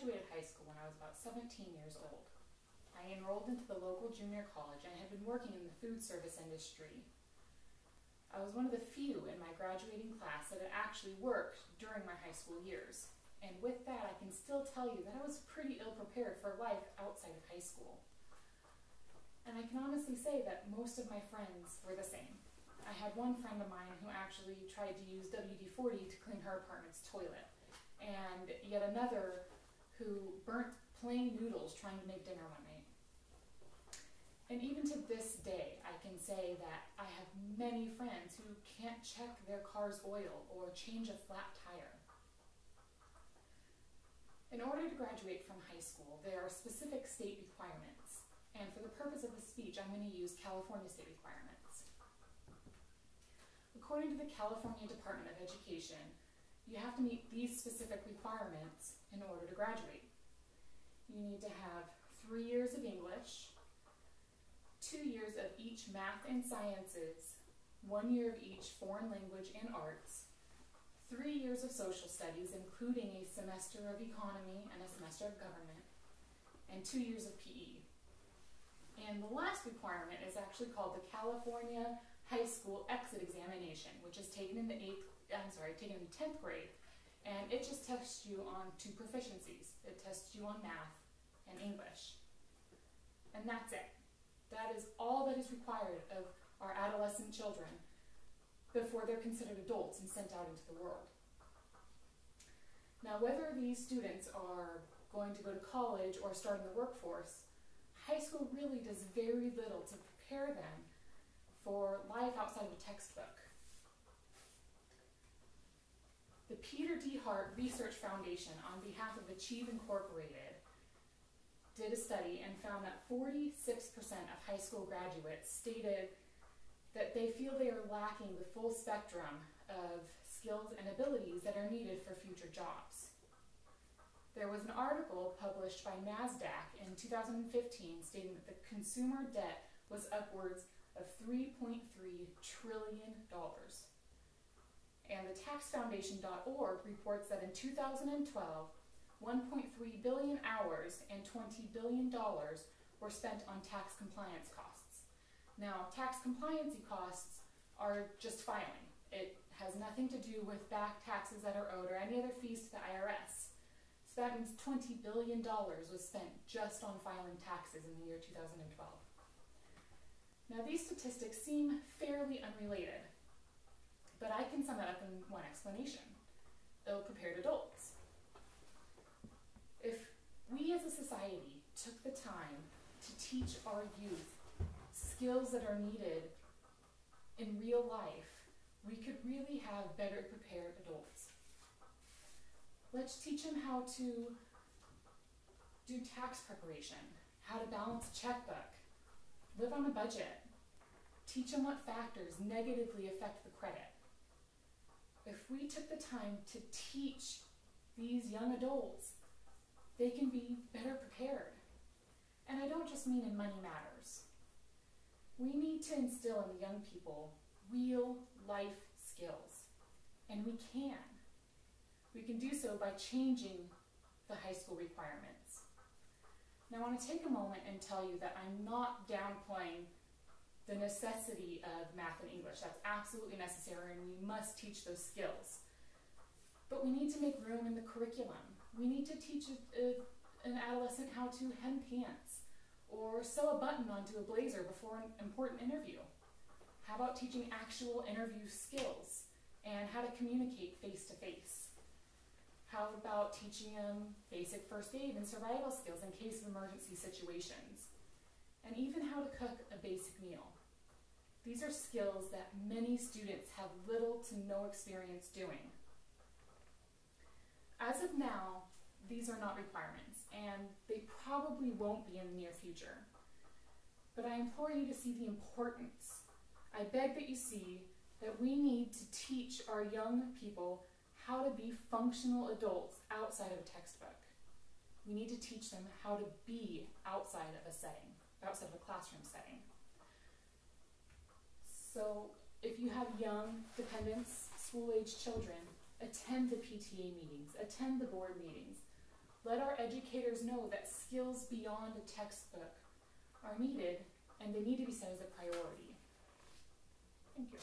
graduated high school when I was about 17 years old. I enrolled into the local junior college and had been working in the food service industry. I was one of the few in my graduating class that had actually worked during my high school years. And with that, I can still tell you that I was pretty ill prepared for life outside of high school. And I can honestly say that most of my friends were the same. I had one friend of mine who actually tried to use WD-40 to clean her apartment's toilet, and yet another who burnt plain noodles trying to make dinner one night. And even to this day, I can say that I have many friends who can't check their car's oil or change a flat tire. In order to graduate from high school, there are specific state requirements, and for the purpose of the speech, I'm going to use California state requirements. According to the California Department of Education, you have to meet these specific requirements in order to graduate. You need to have 3 years of English, 2 years of each math and sciences, 1 year of each foreign language and arts, 3 years of social studies, including a semester of economy and a semester of government, and 2 years of PE. And the last requirement is actually called the California High School Exit Examination, which is taken in the 10th grade, and it just tests you on 2 proficiencies. It tests you on math and English. And that's it. That is all that is required of our adolescent children before they're considered adults and sent out into the world. Now, whether these students are going to go to college or start in the workforce, high school really does very little to prepare them for life outside of a textbook. The Peter D. Hart Research Foundation, on behalf of Achieve Incorporated, did a study and found that 46% of high school graduates stated that they feel they are lacking the full spectrum of skills and abilities that are needed for future jobs. There was an article published by NASDAQ in 2015 stating that the consumer debt was upwards of $3.3 trillion. And the taxfoundation.org reports that in 2012, 1.3 billion hours and $20 billion were spent on tax compliance costs. Now, tax compliancy costs are just filing. It has nothing to do with back taxes that are owed or any other fees to the IRS. So that means $20 billion was spent just on filing taxes in the year 2012. Now, these statistics seem fairly unrelated, but I can sum it up in one explanation: ill-prepared adults. If we as a society took the time to teach our youth skills that are needed in real life, we could really have better prepared adults. Let's teach them how to do tax preparation, how to balance a checkbook, live on a budget. Teach them what factors negatively affect the credit. If we took the time to teach these young adults, they can be better prepared. And I don't just mean in money matters. We need to instill in the young people real life skills, and we can. We can do so by changing the high school requirements. Now, I want to take a moment and tell you that I'm not downplaying the necessity of math and English. That's absolutely necessary, and we must teach those skills. But we need to make room in the curriculum. We need to teach an adolescent how to hem pants or sew a button onto a blazer before an important interview. How about teaching actual interview skills and how to communicate face-to-face? How about teaching them basic first aid and survival skills in case of emergency situations? And even how to cook a basic meal. These are skills that many students have little to no experience doing. As of now, these are not requirements, and they probably won't be in the near future. But I implore you to see the importance. I beg that you see that we need to teach our young people how to be functional adults outside of a textbook. We need to teach them how to be outside of a setting, outside of a classroom setting. So if you have young dependents, school-age children, attend the PTA meetings, attend the board meetings, Let our educators know that skills beyond a textbook are needed, and they need to be set as a priority. Thank you.